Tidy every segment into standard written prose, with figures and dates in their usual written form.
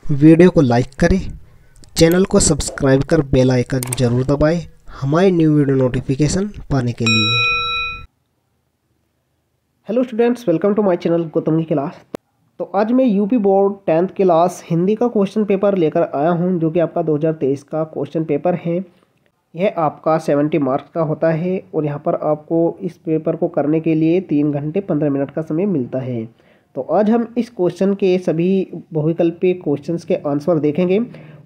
Video को like करें, channel को सब्सक्राइब कर बेल आइकन जरूर दबाएं हमारी न्यू वीडियो नोटिफिकेशन पाने के लिए। Hello students, welcome to my channel Gautam की क्लास। तो आज मैं UP board 10th class Hindi का क्वेश्चन पेपर लेकर आया हूं, जो कि आपका 2023 का क्वेश्चन पेपर है। यह आपका 70 मार्क्स का होता है और यहाँ पर आपको इस पेपर को करने के लिए 3 घंटे 15 मिनट का समय मिलता है। तो आज हम इस क्वेश्चन के सभी बहुविकल्पीय क्वेश्चंस के आंसर देखेंगे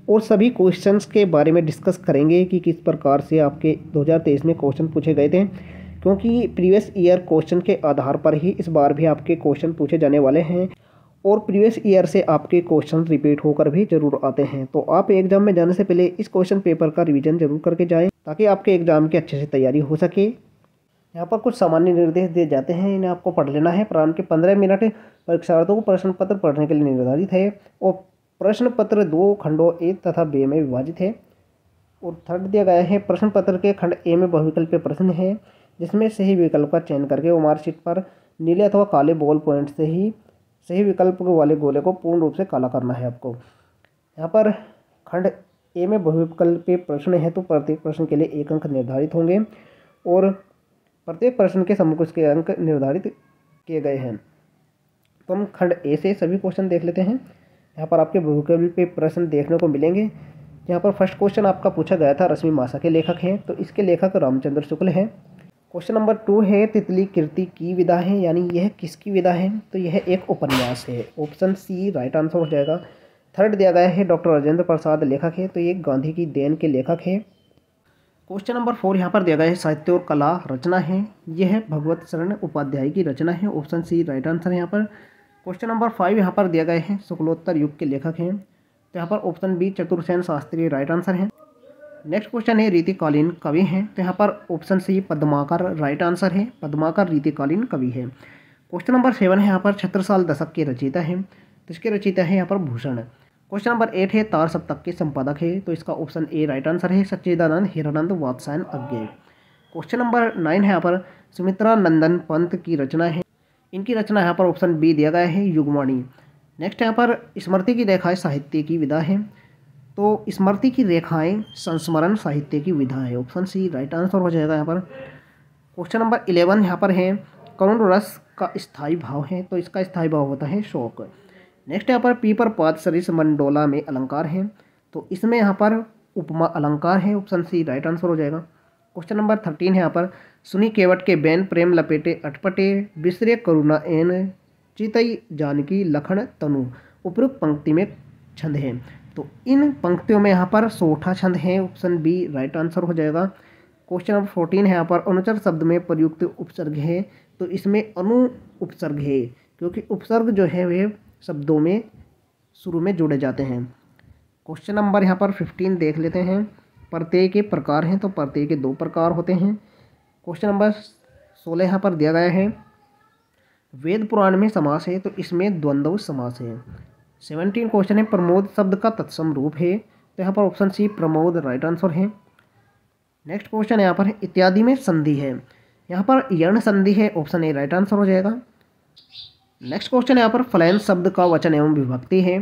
और सभी क्वेश्चंस के बारे में डिस्कस करेंगे कि किस प्रकार से आपके 2023 में क्वेश्चन पूछे गए थे, क्योंकि प्रीवियस ईयर क्वेश्चन के आधार पर ही इस बार भी आपके क्वेश्चन पूछे जाने वाले हैं और प्रीवियस ईयर से आपके क्वेश्चन रिपीट होकर भी जरूर आते हैं। तो आप एग्जाम में जाने से पहले इस क्वेश्चन पेपर का रिवीजन जरूर करके जाएं, ताकि आपके एग्जाम की अच्छे से तैयारी हो सके। यहाँ पर कुछ सामान्य निर्देश दिए जाते हैं, इन्हें आपको पढ़ लेना है। प्रारंभ के 15 मिनट परीक्षार्थियों को प्रश्न पत्र पढ़ने के लिए निर्धारित है और प्रश्न पत्र 2 खंडों ए तथा बी में विभाजित है। और थर्ड दिया गया है, प्रश्न पत्र के खंड ए में बहुविकल्पीय प्रश्न है, जिसमें सही विकल्प का चयन करके वो मार्कशीट पर नीले अथवा काले बॉल पॉइंट से ही सही विकल्प वाले गोले को पूर्ण रूप से काला करना है आपको। यहाँ पर खंड ए में बहुविकल्पीय प्रश्न है, तो प्रत्येक प्रश्न के लिए 1 अंक निर्धारित होंगे और प्रत्येक प्रश्न के समकक्ष के अंक निर्धारित किए गए हैं। तो हम खंड ए से सभी क्वेश्चन देख लेते हैं। यहाँ पर आपके बहुविकल्पीय प्रश्न देखने को मिलेंगे। यहाँ पर फर्स्ट क्वेश्चन आपका पूछा गया था, रश्मि मासा के लेखक हैं, तो इसके लेखक रामचंद्र शुक्ल हैं। क्वेश्चन नंबर 2 है, तितली कीर्ति की विधा है, यानी यह किसकी विधा है? तो यह एक उपन्यास है। ऑप्शन सी राइट आंसर हो जाएगा। थर्ड दिया गया है, डॉक्टर राजेंद्र प्रसाद लेखक है, तो ये गांधी की देन के लेखक है। क्वेश्चन नंबर 4 यहाँ पर दिया गया है, साहित्य और कला रचना है, यह भगवत शरण उपाध्याय की रचना है। ऑप्शन सी राइट आंसर है यहाँ पर। क्वेश्चन नंबर 5 यहाँ पर दिया गया है, शुक्लोत्तर युग के लेखक हैं, तो यहाँ पर option B Chatursen Shastri right answer है। नेक्स्ट क्वेश्चन है, रीतिकालीन कवि हैं, तो यहाँ पर option C Padmakar right answer है। पद्माकर रीतिकालीन कवि है। क्वेश्चन नंबर 7 है, यहाँ पर छत्रसाल दशक के रचयिता हैं, तो इसके रचयिता है यहाँ पर भूषण। क्वेश्चन नंबर 8 है, तार सप्तक के संपादक है, तो इसका ऑप्शन ए राइट आंसर है, सच्चिदानंद हिरानंद वात्स्यायन अज्ञे। क्वेश्चन नंबर 9 है, यहाँ पर सुमित्रा नंदन पंत की रचना है, इनकी रचना यहाँ पर ऑप्शन बी दिया गया है, युगवाणी। नेक्स्ट यहाँ पर स्मृति की रेखाएं साहित्य की विधा है, तो स्मृति की रेखाएं संस्मरण साहित्य की विधा है। ऑप्शन सी राइट आंसर हो जाएगा यहाँ पर। क्वेश्चन नंबर 11 यहाँ पर है, करुण रस का स्थायी भाव है, तो इसका स्थायी भाव होता है शोक। नेक्स्ट यहाँ पर पीपर पाद सरिस मंडोला में अलंकार है, तो इसमें यहाँ पर उपमा अलंकार है। ऑप्शन सी राइट आंसर हो जाएगा। क्वेश्चन नंबर 13 है, यहाँ पर सुनी केवट के बैन प्रेम लपेटे अटपटे बिसरे करुणा एन चितई जानकी लखन तनु, उपयुक्त पंक्ति में छंद है, तो इन पंक्तियों में यहाँ पर सोठा छंद है। ऑप्शन बी राइट आंसर हो जाएगा। क्वेश्चन नंबर 14 है, यहाँ पर अनुचर शब्द में प्रयुक्त उपसर्ग है, तो इसमें अनु उपसर्ग है, क्योंकि उपसर्ग जो है वे शब्दों में शुरू में जोड़े जाते हैं। क्वेश्चन नंबर यहाँ पर 15 देख लेते हैं, प्रत्यय के प्रकार हैं, तो प्रत्यय के 2 प्रकार होते हैं। क्वेश्चन नंबर 16 यहाँ पर दिया गया है, वेद पुराण में समास है, तो इसमें द्वंद्व समास है। 17 क्वेश्चन है, प्रमोद शब्द का तत्सम रूप है, तो यहाँ पर option C Pramod right answer है। नेक्स्ट क्वेश्चन यहाँ पर है, इत्यादि में संधि है, यहाँ पर यर्ण संधि है, ऑप्शन ए राइट आंसर हो जाएगा। नेक्स्ट क्वेश्चन यहाँ पर फलैन शब्द का वचन एवं विभक्ति है,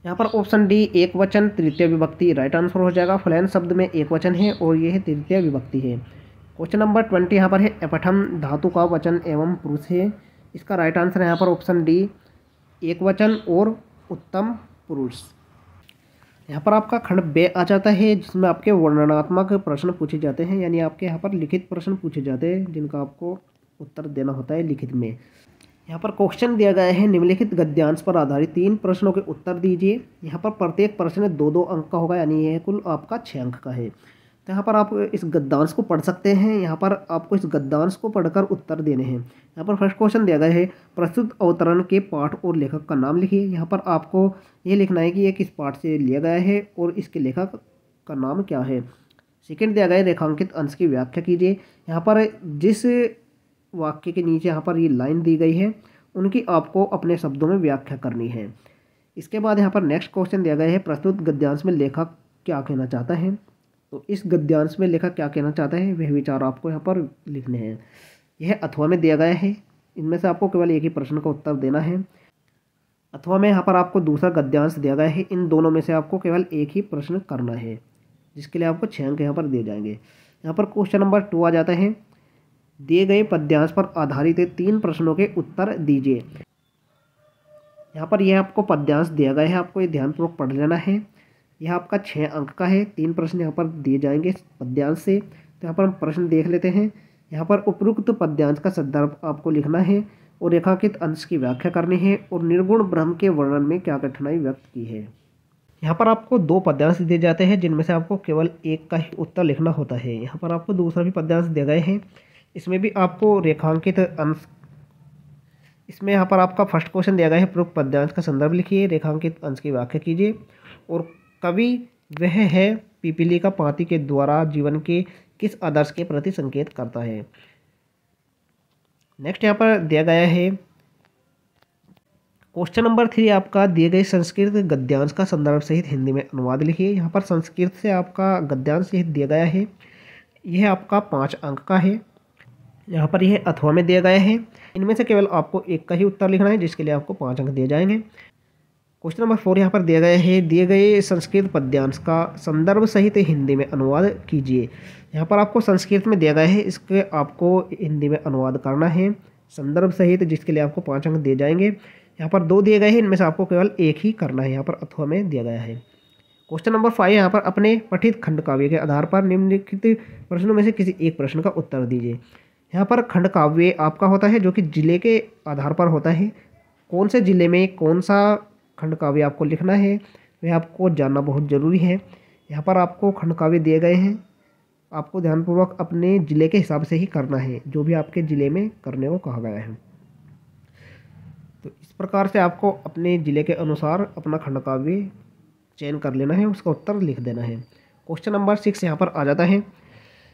यहाँ पर ऑप्शन डी एक वचन तृतीय विभक्ति राइट आंसर हो जाएगा। फलैन शब्द में एक वचन है और यह तृतीय विभक्ति है। क्वेश्चन नंबर 20 यहाँ पर है, अपठम धातु का वचन एवं पुरुष है, इसका राइट आंसर है यहाँ पर ऑप्शन डी एक वचन और उत्तम पुरुष। यहाँ पर आपका खंड बे आ जाता है, जिसमें आपके वर्णनात्मक प्रश्न पूछे जाते हैं, यानी आपके यहाँ पर लिखित प्रश्न पूछे जाते हैं, जिनका आपको उत्तर देना होता है लिखित में। यहाँ पर क्वेश्चन दिया गया है, निम्नलिखित गद्यांश पर आधारित 3 प्रश्नों के उत्तर दीजिए। यहाँ पर प्रत्येक प्रश्न 2-2 अंक का होगा, यानी यह कुल आपका 6 अंक का है। तो यहाँ पर आप इस गद्यांश को पढ़ सकते हैं, यहाँ पर आपको इस गद्यांश को पढ़कर उत्तर देने हैं। यहाँ पर फर्स्ट क्वेश्चन दिया गया है, प्रस्तुत अवतरण के पाठ और लेखक का नाम लिखिए। यहाँ पर आपको ये लिखना है कि ये किस पाठ से लिया गया है और इसके लेखक का नाम क्या है। सेकेंड दिया गया है, रेखांकित अंश की व्याख्या कीजिए। यहाँ पर जिस वाक्य के नीचे यहाँ पर ये लाइन दी गई है, उनकी आपको अपने शब्दों में व्याख्या करनी है। इसके बाद यहाँ पर नेक्स्ट क्वेश्चन दिया गया है, प्रस्तुत गद्यांश में लेखक क्या कहना चाहता है, तो इस गद्यांश में लेखक क्या कहना चाहता है वह विचार आपको यहाँ पर लिखने हैं। यह अथवा में दिया गया है, इनमें से आपको केवल एक ही प्रश्न का उत्तर देना है। अथवा में यहाँ पर आपको दूसरा गद्यांश दिया गया है। इन दोनों में से आपको केवल एक ही प्रश्न करना है, जिसके लिए आपको 6 अंक यहाँ पर दिए जाएंगे। यहाँ पर क्वेश्चन नंबर 2 आ जाता है, दिए गए पद्यांश पर आधारित 3 प्रश्नों के उत्तर दीजिए। यहाँ पर यह आपको पद्यांश दिया गया है, आपको ये ध्यानपूर्वक पढ़ लेना है। यह आपका 6 अंक का है, 3 प्रश्न यहाँ पर दिए जाएंगे पद्यांश से। तो यहाँ पर हम प्रश्न देख लेते हैं। यहाँ पर उपरोक्त पद्यांश का संदर्भ आपको लिखना है और रेखांकित अंश की व्याख्या करनी है और निर्गुण ब्रह्म के वर्णन में क्या कठिनाई व्यक्त की है। यहाँ पर आपको 2 पद्यांश दिए जाते हैं, जिनमें से आपको केवल एक का ही उत्तर लिखना होता है। यहाँ पर आपको दूसरा भी पद्यांश दिए गए हैं, इसमें भी आपको रेखांकित अंश, इसमें यहाँ पर आपका फर्स्ट क्वेश्चन दिया गया है, उपरोक्त पद्यांश का संदर्भ लिखिए, रेखांकित अंश की व्याख्या कीजिए और कवि वह है पिपीली का पाती के द्वारा जीवन के किस आदर्श के प्रति संकेत करता है। नेक्स्ट यहाँ पर दिया गया है क्वेश्चन नंबर 3, आपका दिए गए संस्कृत गद्यांश का संदर्भ सहित हिंदी में अनुवाद लिखिए। यहाँ पर संस्कृत से आपका गद्यांश सहित दिया गया है, यह आपका 5 अंक का है। यहाँ पर यह अथवा में दिया गया है, इनमें से केवल आपको एक का ही उत्तर लिखना है, जिसके लिए आपको 5 अंक दिए जाएंगे। क्वेश्चन नंबर 4 यहाँ पर दिया गया है, दिए गए संस्कृत पद्यांश का संदर्भ सहित हिंदी में अनुवाद कीजिए। यहाँ पर आपको संस्कृत में दिया गया है, इसके आपको हिंदी में अनुवाद करना है संदर्भ सहित, जिसके लिए आपको 5 अंक दिए जाएंगे। यहाँ पर 2 दिए गए हैं, इनमें से आपको केवल एक ही करना है, यहाँ पर अथवा में दिया गया है। क्वेश्चन नंबर 5 यहाँ पर अपने पठित खंड काव्य के आधार पर निम्नलिखित प्रश्नों में से किसी एक प्रश्न का उत्तर दीजिए। यहाँ पर खंड काव्य आपका होता है जो कि जिले के आधार पर होता है। कौन से जिले में कौन सा खंड काव्य आपको लिखना है वह आपको जानना बहुत ज़रूरी है। यहाँ पर आपको खंड काव्य दिए गए हैं, आपको ध्यानपूर्वक अपने ज़िले के हिसाब से ही करना है, जो भी आपके ज़िले में करने को कहा गया है। तो इस प्रकार से आपको अपने ज़िले के अनुसार अपना खंड काव्य चयन कर लेना है, उसका उत्तर लिख देना है। क्वेश्चन नंबर 6 यहाँ पर आ जाता है,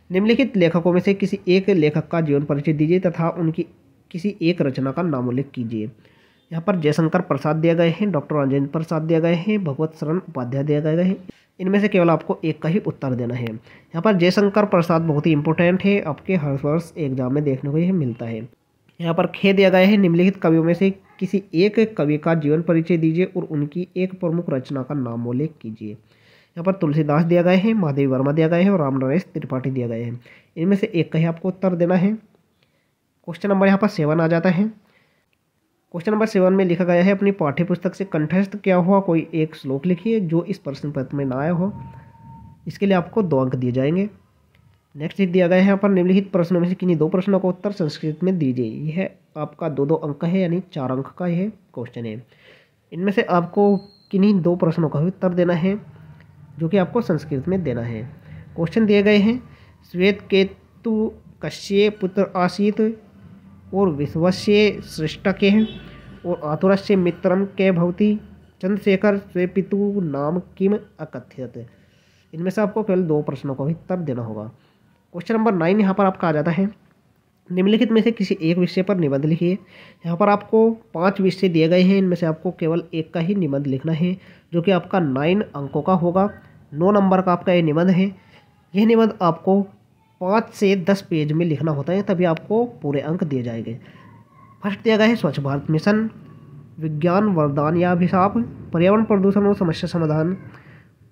निम्नलिखित लेखकों में से किसी एक लेखक का जीवन परिचय दीजिए तथा उनकी किसी एक रचना का नामोल्लेख कीजिए। यहाँ पर जयशंकर प्रसाद दिए गए हैं, डॉक्टर राजेंद्र प्रसाद दिए गए हैं, भगवत शरण उपाध्याय दिए गए हैं। इनमें से केवल आपको एक का ही उत्तर देना है। यहाँ पर जयशंकर प्रसाद बहुत ही इंपॉर्टेंट है, आपके हर वर्ष एग्जाम में देखने को यह मिलता है। यहाँ पर खे दिया गया है, निम्नलिखित कवियों में से किसी एक कवि का जीवन परिचय दीजिए और उनकी एक प्रमुख रचना का नामोल्लेख कीजिए। यहाँ पर तुलसीदास दिया गए हैं, महादेवी वर्मा दिया गए हैं और रामनरेश त्रिपाठी दिया गए हैं। इनमें से एक का ही आपको उत्तर देना है। क्वेश्चन नंबर यहाँ पर 7 आ जाता है। क्वेश्चन नंबर 7 में लिखा गया है, अपनी पाठ्य पुस्तक से कंठस्थ किया हुआ कोई एक श्लोक लिखिए जो इस प्रश्न पत्र में ना आया हो, इसके लिए आपको 2 अंक दिए जाएंगे। नेक्स्ट दिया गया है यहाँ पर, निम्नलिखित प्रश्नों में से किन्हीं 2 प्रश्नों का उत्तर संस्कृत में दीजिए। यह आपका 2-2 अंक का है, यानी 4 अंक का यह क्वेश्चन है। इनमें से आपको किन्हीं 2 प्रश्नों का उत्तर देना है, जो कि आपको संस्कृत में देना है। क्वेश्चन दिए गए हैं, श्वेत केतु कश्य पुत्र आसीत और विश्वस्य सृष्ट के हैं और आतुरस्य मित्रम के भवती चंद्रशेखर स्वेपितु नाम किम अकथ्यत। इनमें से आपको केवल 2 प्रश्नों का उत्तर देना होगा। क्वेश्चन नंबर 9 यहाँ पर आपका आ जाता है, निम्नलिखित में से किसी एक विषय पर निबंध लिखिए। यहाँ पर आपको 5 विषय दिए गए हैं, इनमें से आपको केवल एक का ही निबंध लिखना है, जो कि आपका 9 अंकों का होगा। 9 नंबर का आपका ये निबंध है। यह निबंध आपको 5 से 10 पेज में लिखना होता है, तभी आपको पूरे अंक दिए जाएंगे। फर्स्ट दिया गया है, स्वच्छ भारत मिशन, विज्ञान वरदान या अभिशाप, पर्यावरण प्रदूषण और समस्या समाधान,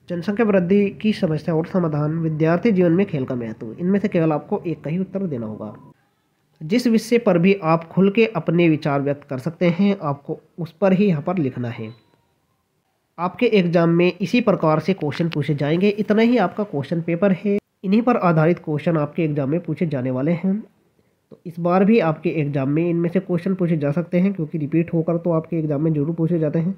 जनसंख्या वृद्धि की समस्या और समाधान, विद्यार्थी जीवन में खेल का महत्व। इनमें से केवल आपको एक का ही उत्तर देना होगा। जिस विषय पर भी आप खुल के अपने विचार व्यक्त कर सकते हैं, आपको उस पर ही यहाँ पर लिखना है। आपके एग्जाम में इसी प्रकार से क्वेश्चन पूछे जाएंगे। इतना ही आपका क्वेश्चन पेपर है, इन्हीं पर आधारित क्वेश्चन आपके एग्जाम में पूछे जाने वाले हैं। तो इस बार भी आपके एग्जाम में इनमें से क्वेश्चन पूछे जा सकते हैं, क्योंकि रिपीट होकर तो आपके एग्जाम में जरूर पूछे जाते हैं।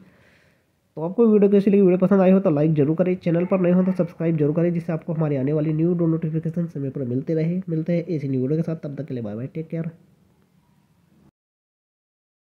तो आपको वीडियो कैसी लगी, वीडियो पसंद आई हो तो लाइक जरूर करें, चैनल पर नए हो तो सब्सक्राइब जरूर करें, जिससे आपको हमारी आने वाली न्यू नोटिफिकेशन समय पर मिलते हैं ऐसी न्यू वीडियो के साथ। तब तक के लिए बाय बाय, टेक केयर।